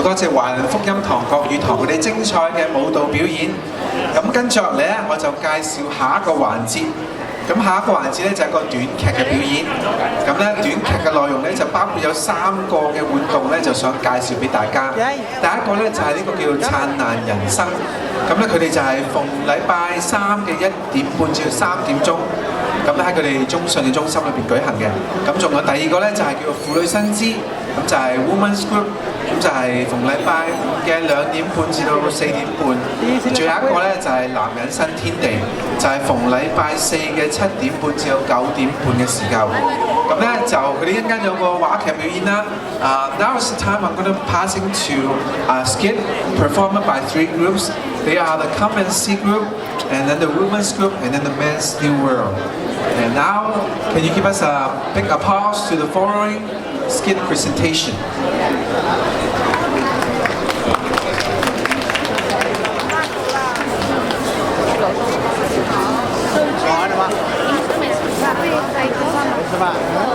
多謝華人福音堂國語堂佢哋精彩嘅舞蹈表演。咁跟住落嚟咧，我就介紹下一個環節。咁下一個環節咧就係一個短劇嘅表演。咁咧短劇嘅內容咧就包括有3個嘅活動咧，就想介紹俾大家。第一個咧就係呢個叫燦爛人生。咁咧佢哋就係逢禮拜3嘅1點半至到3點鐘。咁咧喺佢哋中信嘅中心裏邊舉行嘅。咁仲有第二個咧就係叫做婦女新知，咁就係 Women's Group， 咁就係逢禮拜5嘅2點半至到4點半。最後一個咧就係男人新天地，就係逢禮拜4嘅7點半至到9點半嘅時候。咁咧就佢哋一陣間有個話劇表演啦。Now is the time I'm going to passing to skit performed by 3 groups. They are the Come and See group, and then the Women's group, and then the Men's New World. And now, can you give us a big applause to the following skit presentation?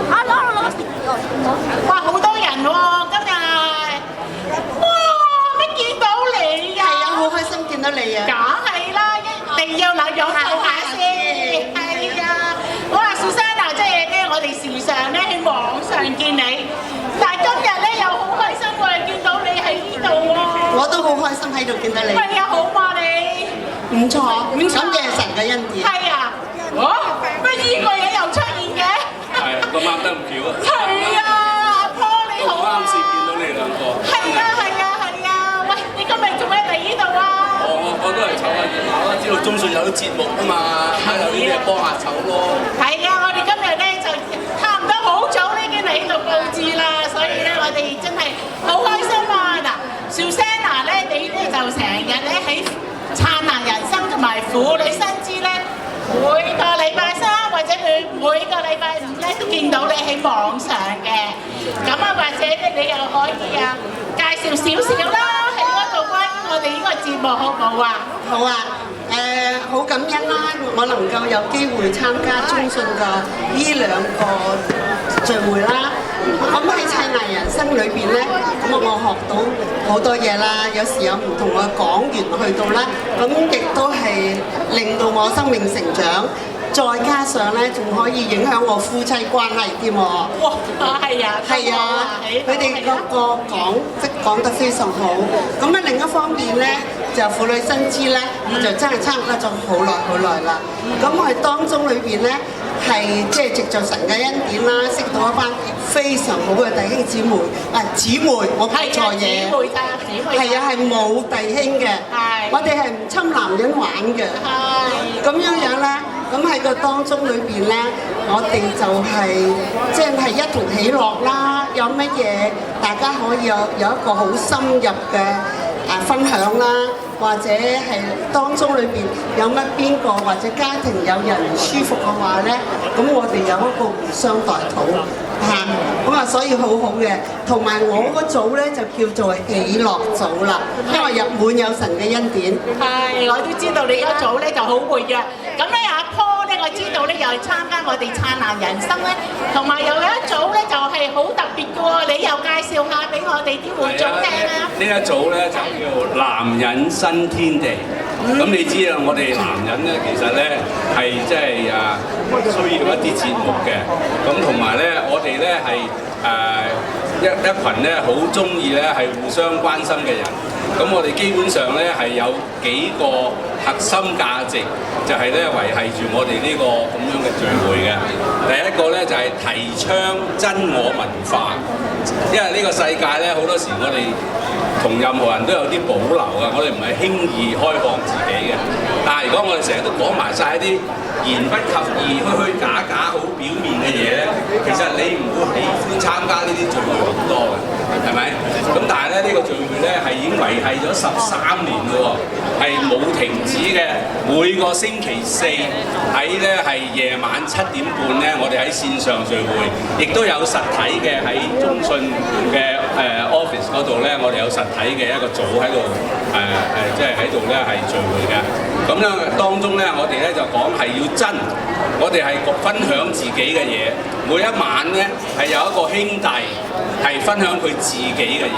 Hello， 哇，好多人喎，今日，哇，乜見到你呀？係啊，好開心見到你啊！梗係啦，一定要嚟擁抱下先。係啊，我話 Susanna 即係咧，我哋時常咧喺網上見你，但係今日咧又好開心喎，見到你喺呢度喎。我都好開心喺度見到你。係啊，好嘛你？唔錯，感謝神嘅恩典。係啊，乜呢個嘢又出現嘅？係咁啱得咁巧啊！係啊，阿 Paul 你好啊！啱先見到你兩個。係啊係啊係啊！喂，你今日做咩嚟呢度啊？我都係湊下熱鬧啦，知道中信有啲節目啊嘛，有啲嘢幫下手咯。係啊，我哋今日咧就差唔多好早咧已經嚟呢度佈置啦，所以咧我哋真係好開心啊！嗱 ，Susanna 咧你咧就成日咧喺燦爛人生同埋婦女新知咧。每個禮拜3或者佢每個禮拜5咧都見到你喺網上嘅，咁啊或者咧你又可以介紹少少啦喺嗰度關於我哋呢個節目好唔好啊？好啊，好感恩啦，我能夠有機會參加中信嘅呢2個聚會啦。咁喺燦爛人生裏邊咧，咁我學到好多嘢啦。有時有唔同嘅講員去到啦，咁亦都係令到我生命成長。再加上咧，仲可以影響我夫妻關係添喎。哇，係啊，係啊，佢哋個講得非常好。咁啊另一方面咧，就婦女新知咧，我就真係參加咗好耐啦。咁我哋當中裏邊咧，係即係藉着神嘅恩典啦，識到一班非常好嘅弟兄姊妹。姊妹，我講錯嘢。姊妹。係啊，係冇弟兄嘅。係。我哋係唔侵男人玩嘅。係。咁樣咧。咁喺個當中裏邊咧，我哋就係即係一同喜樂啦，有乜嘢大家可以有一個好深入嘅分享啦，或者係當中裏邊有乜邊個或者家庭有人唔舒服嘅話咧，咁我哋有一個互相代禱嚇，咁啊所以好好嘅。同埋我個組咧就叫做喜樂組啦，因為入滿有神嘅恩典。係，我都知道你嗰組咧就好活躍。咁咧阿 Paul 咧，我知道咧又係參加我哋燦爛人生咧，同埋又有一組咧就係好特別嘅喎，你又介紹下俾我哋啲會眾聽啊！呢一組咧就叫男人新天地。咁你知啊，我哋男人咧其實咧係即係需要一啲節目嘅。咁同埋咧，我哋咧係一群咧好中意咧係互相關心嘅人。咁我哋基本上咧係有幾個核心價值，就係咧維繫住我哋呢個咁樣嘅聚會嘅。第一個咧就係提倡真我文化，因為呢個世界咧好多時我哋同任何人都有啲保留嘅，我哋唔係輕易開放自己嘅。但係如果我哋成日都講埋晒一啲言不及義、虛虛假假、好表面嘅嘢咧，其實你唔會喜歡參加呢啲聚會好多嘅，係咪？咁但係咧呢個聚會咧係已經維繫咗13年嘅喎，係係冇停止嘅，每個星期四喺咧係夜晚7點半咧，我哋喺線上聚會，亦都有實體嘅喺中信嘅office 嗰度咧，我哋有實體嘅一個組喺度即係喺度咧係聚會嘅。咁咧當中咧，我哋咧就講係要真，我哋係分享自己嘅嘢。每一晚咧係有一個兄弟係分享佢自己嘅嘢。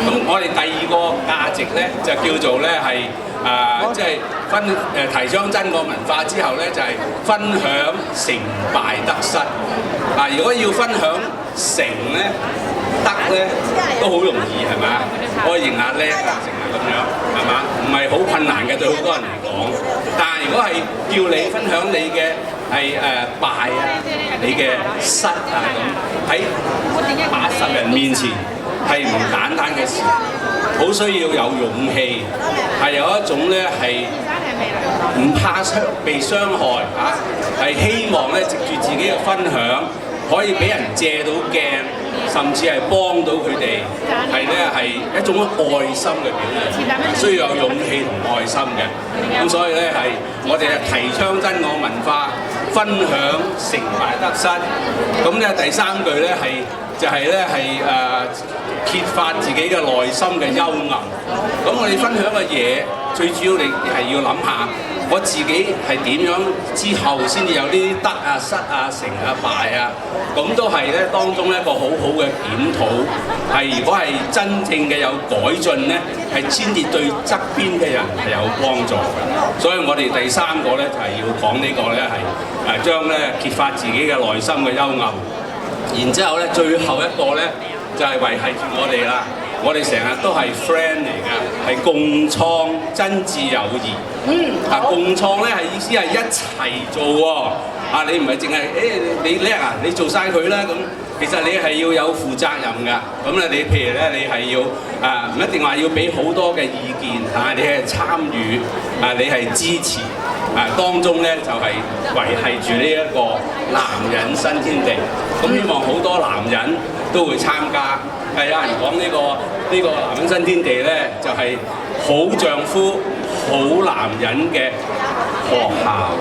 咁我哋第二個價值咧就叫做咧係即係提倡真我文化之後咧，就係分享成敗得失。如果要分享成咧得咧都好容易係咪啊？可以認下叻啊，成啊咁樣係嘛？唔係好困難嘅對好多人嚟講。但係如果係叫你分享你嘅係敗啊，你嘅失啊咁，喺80人面前係唔簡單嘅事，好需要有勇氣，係有一種咧係唔怕被傷害嚇，係希望咧藉住自己嘅分享，可以俾人借到鏡，甚至係幫到佢哋，係咧係一種愛心嘅表現，需要有勇氣同愛心嘅。咁所以咧係我哋提倡真我文化，分享成敗得失。咁咧第3句咧係就係咧係揭發自己嘅內心嘅幽暗。咁我哋分享嘅嘢，最主要你係要諗下，我自己係點樣之後先至有呢啲得啊、失啊、成啊、敗啊，咁都係咧當中一個好好嘅檢討。係如果係真正嘅有改進咧，係先至對側邊嘅人係有幫助嘅。所以我哋第3個咧就係要講呢個咧係將咧揭發自己嘅內心嘅幽暗。然之後咧最後一個咧就係維係住我哋啦。我哋成日都係 friend 嚟㗎，係共創真摯友誼。共創咧係意思係一齊做喎。你唔係淨係你叻啊，你做晒佢啦咁。其實你係要有負責任㗎。咁咧你譬如咧你係要唔一定話要俾好多嘅意見你係參與你係支持當中咧就係維係住呢一個男人新天地。咁希望好多男人都會參加。有人講呢個男人新天地咧，就係好丈夫、好男人嘅學校。